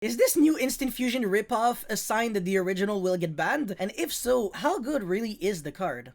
Is this new Instant Fusion ripoff a sign that the original will get banned? And if so, how good really is the card?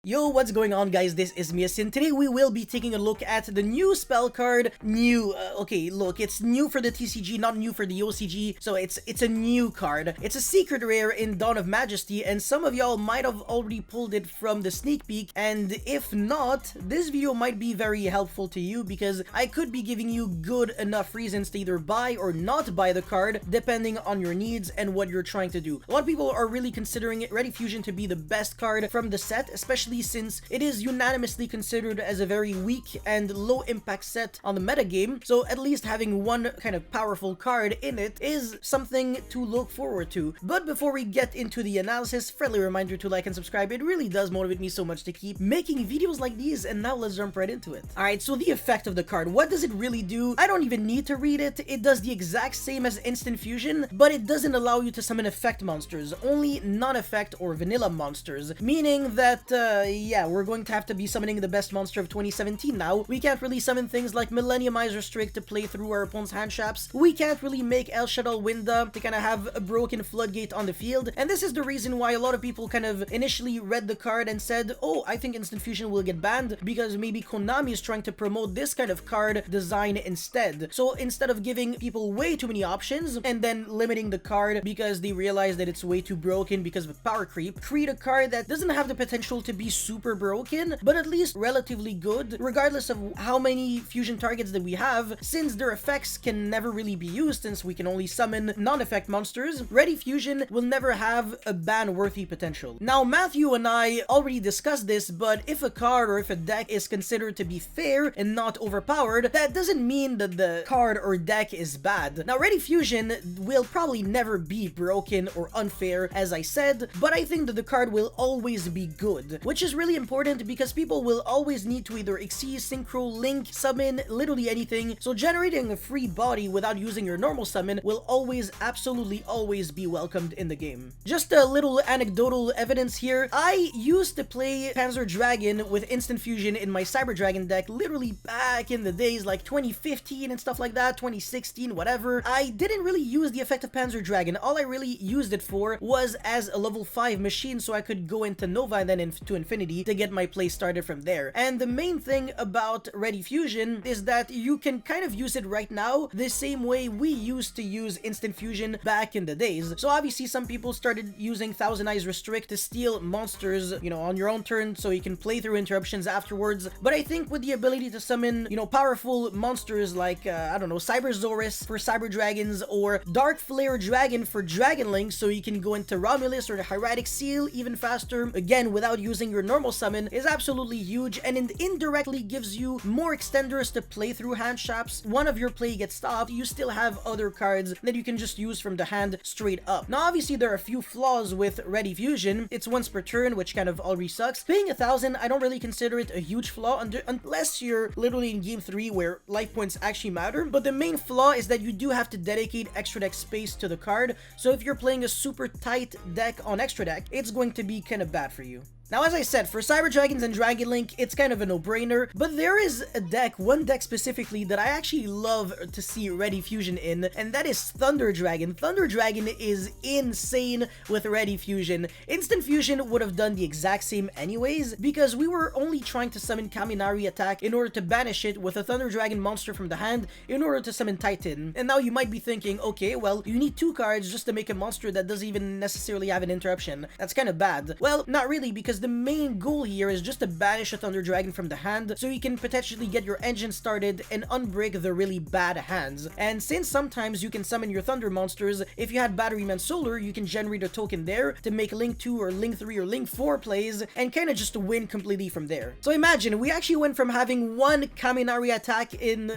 Yo, what's going on, guys? This is Miasin. Today we will be taking a look at the new spell card. Okay, look, it's new for the TCG, not new for the OCG, so it's a new card. It's a secret rare in Dawn of Majesty, and some of y'all might have already pulled it from the sneak peek, and if not, this video might be very helpful to you because I could be giving you good enough reasons to either buy or not buy the card, depending on your needs and what you're trying to do. A lot of people are really considering Ready Fusion to be the best card from the set, especially since it is unanimously considered as a very weak and low impact set on the metagame, so at least having one kind of powerful card in it is something to look forward to. But before we get into the analysis, friendly reminder to like and subscribe. It really does motivate me so much to keep making videos like these, and now let's jump right into it. Alright, so the effect of the card, what does it really do? I don't even need to read it. It does the exact same as Instant Fusion, but it doesn't allow you to summon effect monsters, only non-effect or vanilla monsters, meaning that yeah, we're going to have to be summoning the best monster of 2017 now. We can't really summon things like Millenniumizer Strict to play through our opponent's hand traps. We can't really make El Shaddai Winda to kind of have a broken floodgate on the field, and this is the reason why a lot of people kind of initially read the card and said, oh, I think Instant Fusion will get banned because maybe Konami is trying to promote this kind of card design instead. So instead of giving people way too many options and then limiting the card because they realize that it's way too broken because of power creep, create a card that doesn't have the potential to be super broken, but at least relatively good, regardless of how many fusion targets that we have. Since their effects can never really be used, since we can only summon non-effect monsters, Ready Fusion will never have a ban-worthy potential. Now, Matthew and I already discussed this, but if a card or if a deck is considered to be fair and not overpowered, that doesn't mean that the card or deck is bad. Now, Ready Fusion will probably never be broken or unfair, as I said, but I think that the card will always be good, which is really important because people will always need to either exceed, synchro, link, summon, literally anything, so generating a free body without using your normal summon will always, absolutely always be welcomed in the game. Just a little anecdotal evidence here, I used to play Panzer Dragon with Instant Fusion in my Cyber Dragon deck literally back in the days like 2015 and stuff like that, 2016, whatever. I didn't really use the effect of Panzer Dragon. All I really used it for was as a level 5 machine so I could go into Nova and then to Infinity to get my play started from there. And the main thing about Ready Fusion is that you can kind of use it right now the same way we used to use Instant Fusion back in the days. So obviously some people started using Thousand Eyes Restrict to steal monsters, you know, on your own turn so you can play through interruptions afterwards. But I think with the ability to summon, you know, powerful monsters like, I don't know, Cyber Zorus for Cyber Dragons or Dark Flare Dragon for Dragon Link so you can go into Romulus or the Hieratic Seal even faster, again, without using your normal summon, is absolutely huge, and it indirectly gives you more extenders to play through hand traps. One of your play gets stopped, you still have other cards that you can just use from the hand straight up. Now obviously there are a few flaws with Ready Fusion. It's once per turn, which kind of already sucks. Paying 1,000, I don't really consider it a huge flaw unless you're literally in game 3 where life points actually matter, but the main flaw is that you do have to dedicate extra deck space to the card, so if you're playing a super tight deck on extra deck, it's going to be kind of bad for you. Now, as I said, for Cyber Dragons and Dragon Link, it's kind of a no-brainer, but there is a deck, one deck specifically, that I actually love to see Ready Fusion in, and that is Thunder Dragon. Thunder Dragon is insane with Ready Fusion. Instant Fusion would have done the exact same anyways, because we were only trying to summon Kaminari attack in order to banish it with a Thunder Dragon monster from the hand in order to summon Titan. And now you might be thinking, okay, well, you need 2 cards just to make a monster that doesn't even necessarily have an interruption. That's kind of bad. Well, not really, because the main goal here is just to banish a Thunder Dragon from the hand so you can potentially get your engine started and unbreak the really bad hands. And since sometimes you can summon your Thunder monsters, if you had Batteryman Solar, you can generate a token there to make Link 2 or Link 3 or Link 4 plays and kind of just win completely from there. So imagine, we actually went from having 1 Kaminari attack in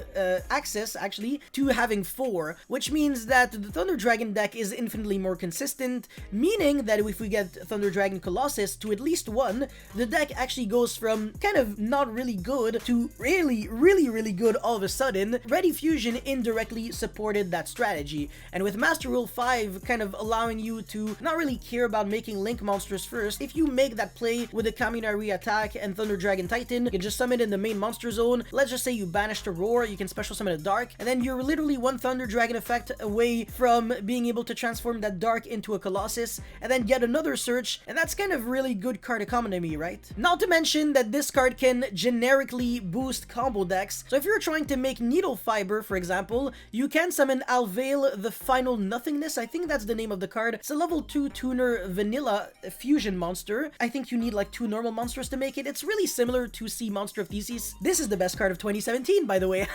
Access, actually, to having 4, which means that the Thunder Dragon deck is infinitely more consistent, meaning that if we get Thunder Dragon Colossus to at least one, the deck actually goes from kind of not really good to really good all of a sudden. Ready Fusion indirectly supported that strategy, and with Master Rule 5 kind of allowing you to not really care about making Link monsters first, if you make that play with the Kaminari attack and Thunder Dragon Titan, you can just summon in the main monster zone. Let's just say you banish the Roar, you can special summon a Dark, and then you're literally one Thunder Dragon effect away from being able to transform that Dark into a Colossus, and then get another Search, and that's kind of really good card economy, right? Not to mention that this card can generically boost combo decks, so if you're trying to make Needle Fiber, for example, you can summon Alveil the Final Nothingness, I think that's the name of the card. It's a level 2 tuner vanilla fusion monster. I think you need like 2 normal monsters to make it. It's really similar to Sea Monster of Thesis. This is the best card of 2017, by the way.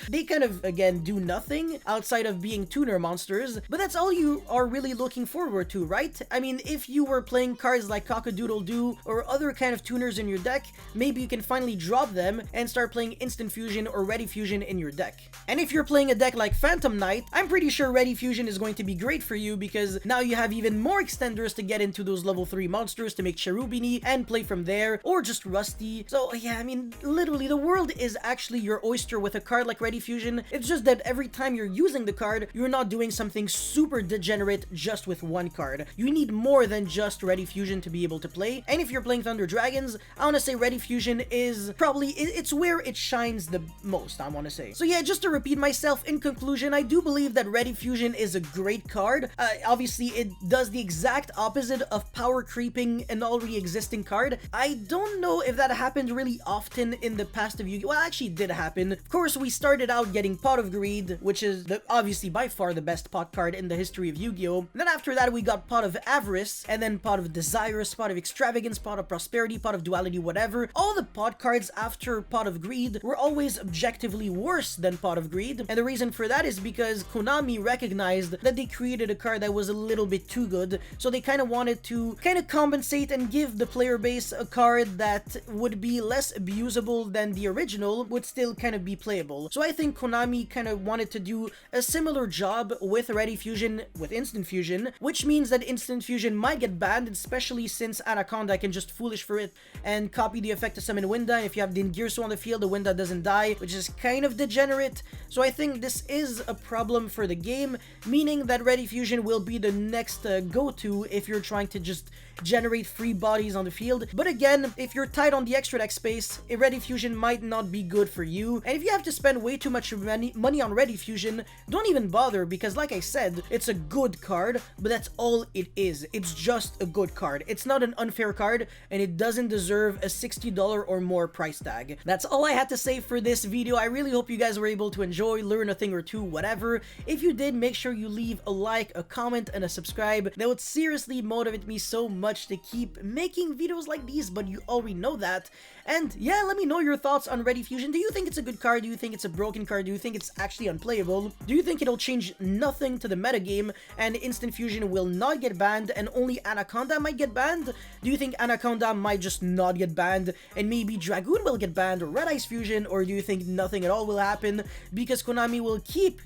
They kind of, again, do nothing outside of being tuner monsters, but that's all you are really looking forward to, right? I mean, if you were playing cards like Cock-a-Doodle-Doo or other kind of tuners in your deck, maybe you can finally drop them and start playing Instant Fusion or Ready Fusion in your deck. And if you're playing a deck like Phantom Knight, I'm pretty sure Ready Fusion is going to be great for you because now you have even more extenders to get into those level 3 monsters to make Cherubini and play from there, or just Rusty. So yeah, I mean, literally the world is actually your oyster with a card like Ready Fusion. It's just that every time you're using the card, you're not doing something super degenerate just with one card. You need more than just Ready Fusion to be able to play, and if you're playing Thunder Dragons, I want to say Ready Fusion is probably, it's where it shines the most, I want to say. So yeah, just to repeat myself, in conclusion, I do believe that Ready Fusion is a great card. Obviously, it does the exact opposite of power creeping an already existing card. I don't know if that happened really often in the past of Yu-Gi-Oh! Well, actually it did happen. Of course, we started out getting Pot of Greed, which is obviously by far the best pot card in the history of Yu-Gi-Oh! Then after that, we got Pot of Avarice, and then Pot of Desirous, Pot of Extravagance, Pot of Prosperity, Pot of Duality, whatever. All the pot cards after Pot of Greed were always objectively worse than Pot of Greed, and the reason for that is because Konami recognized that they created a card that was a little bit too good, so they kind of wanted to compensate and give the player base a card that would be less abusable than the original, would still kind of be playable. So I think Konami kind of wanted to do a similar job with Ready Fusion, with Instant Fusion, which means that Instant Fusion might get banned, especially since Anaconda can just foolish for it and copy the effect to summon Winda, and if you have Dingirsu on the field, the Winda doesn't die, which is kind of degenerate. So I think this is a problem for the game, meaning that Ready Fusion will be the next go-to if you're trying to just generate free bodies on the field. But again, if you're tight on the extra deck space, a Ready Fusion might not be good for you, and if you have to spend way too much money on Ready Fusion, don't even bother, because like I said, it's a good card, but that's all it is. It's just a good card. It's not an unfair card, and it doesn't deserve a $60 or more price tag. That's all I had to say for this video. I really hope you guys were able to enjoy, learn a thing or two, whatever. If you did, make sure you leave a like, a comment, and a subscribe. That would seriously motivate me so much to keep making videos like these, but you already know that. And yeah, let me know your thoughts on Ready Fusion. Do you think it's a good card? Do you think it's a broken card? Do you think it's actually unplayable? Do you think it'll change nothing to the metagame and Instant Fusion will not get banned and only Anaconda might get banned? Do you think Anaconda might just not get banned and maybe Dragoon will get banned or Red Ice Fusion? Or do you think nothing at all will happen because Konami will keep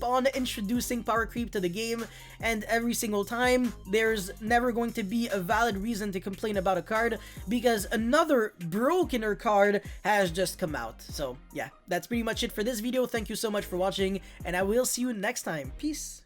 on introducing power creep to the game, and every single time there's never going to be a valid reason to complain about a card because another brokener card has just come out? So yeah, that's pretty much it for this video. Thank you so much for watching, and I will see you next time. Peace.